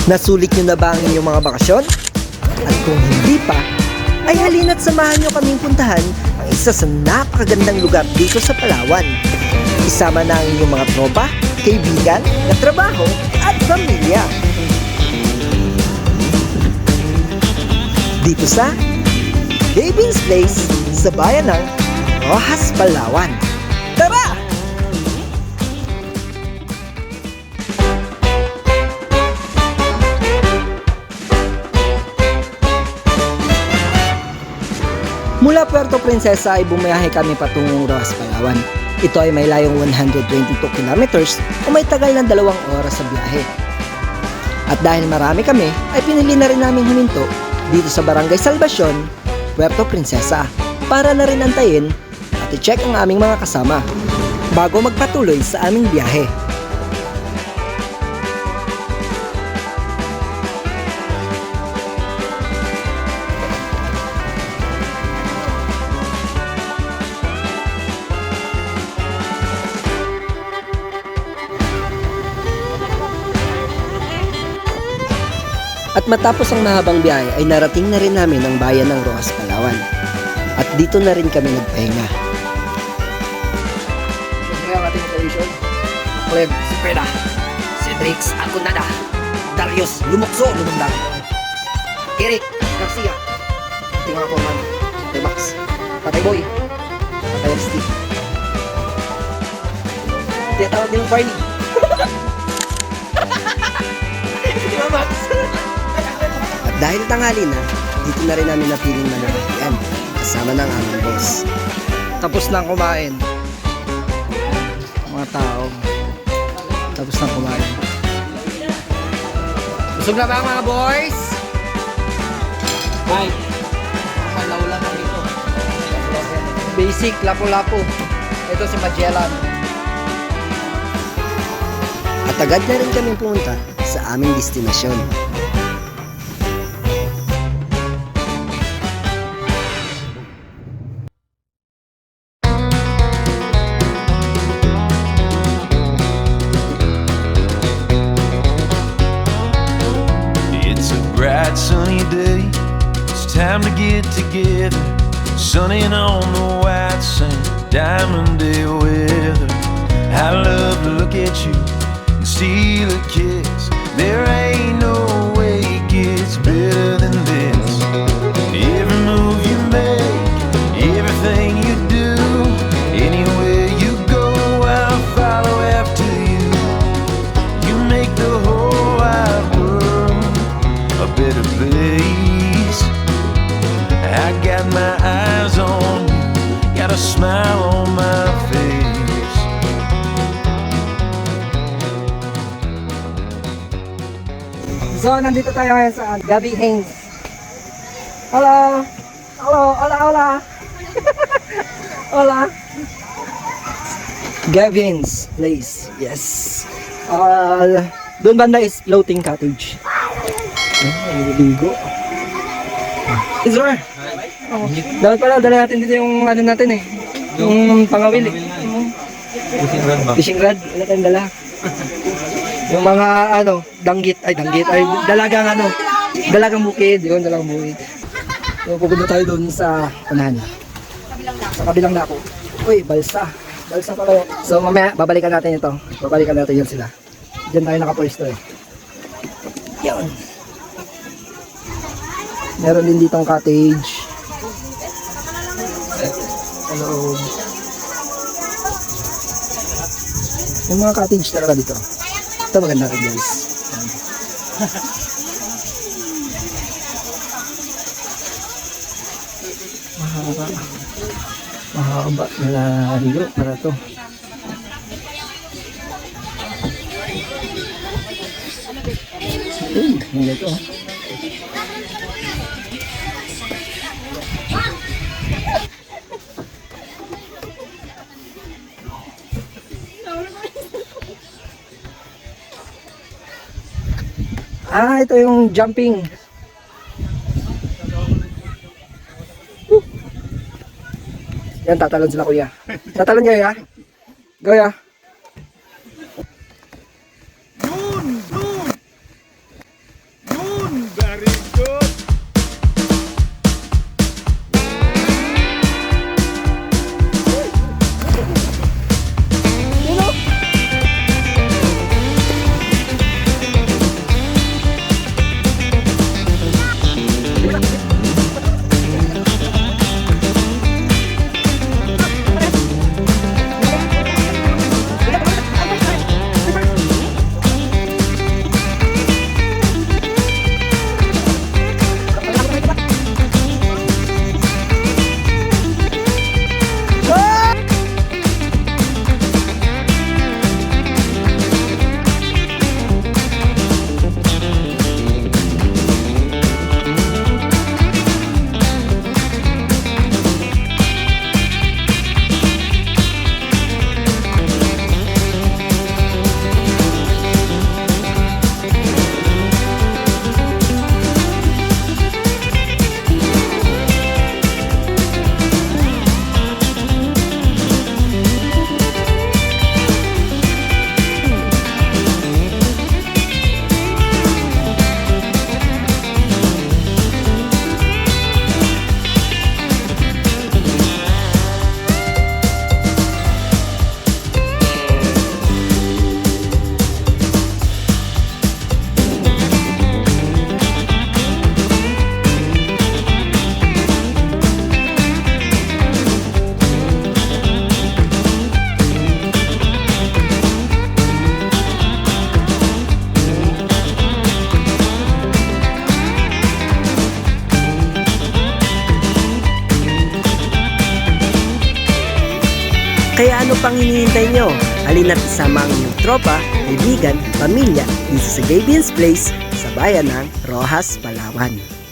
Nasulit nyo na ba ang inyong mga bakasyon? At kung hindi pa, ay halina't samahan nyo kaming puntahan ang isa sa napakagandang lugar dito sa Palawan. Isama na ang inyong mga tropa, kaibigan, katrabaho at pamilya. Dito sa Gavin's Place sa bayan ng Roxas, Palawan. Tara! Mula Puerto Princesa ay bumiyahe kami patungong Roxas, Palawan. Ito ay may layong 122 kilometers o may tagal ng 2 oras sa biyahe. At dahil marami kami, ay pinili na rin namin huminto dito sa Barangay Salvacion, Puerto Princesa para na rin antayin at i-check ang aming mga kasama bago magpatuloy sa aming biyahe. At matapos ang mahabang biyahe ay narating na rin namin ang bayan ng Roxas, Palawan. At dito na rin kami nagpahinga. Siyempre ang ating operation, Cleb Cepeda, Cedrix Acunada, Darius Lumukso Lumundang, Eric Garcia, ating mga command, Patay Max, Patay Boy, Patay Steve. Tinatawag din ng Barney. Diba Max? Dahil tanghali na, dito na rin namin napiling mananahian kasama ng aming boss. Tapos nang kumain. Mga tao. Tapos nang kumain. Busog na ba mga boys? Bye. Malaw lang ang ito. Basic, lapo-lapo. Ito si Magellan. At agad na rin kami pumunta sa aming destinasyon. Sunny day, it's time to get together. Sunning on the white sand, diamond day weather. I love to look at you and steal a kiss. There ain't no way it gets better than this. Every move you make, everything you do, anywhere you go, I'll follow after you. You make the whole wide world a better place. I got my eyes on you, got a smile on my face. So, nandito tayo ngayon sa Gabi Haynes. Hello! Hello! Hola! Hola! Hola! Gavin's Place. Yes. Doon banda is floating cottage. Naliligo. Sir! Dapat pala, dala natin dito yung ano natin eh. Yung pangawil eh. Fishing rod. Wala tayong dala. Yung mga ano, danggit. Ay, dalagang ano. Dalagang bukid. Yun, dalagang bukid. So, pupunta tayo doon sa unahan. Sa kabilang dako. Uy, balsa. Balsa pala yun. So, mamaya, babalikan natin ito. Babalikan natin yun sila. Diyan tayo nakapwesto eh. Yun. Meron din ditong cottage. Hello. Yung mga cottage talaga dito. Ito maganda rin guys. Mahaba na hilo para to. Hindi ito. Ito yung jumping. Yan, tatalon sila kuya. Tatalon kayo ya? Go ya. Kaya ano pang hinihintay nyo? Halina't isama ang inyong tropa, kaibigan, pamilya dito sa Gabian's Place sa bayan ng Rojas, Palawan.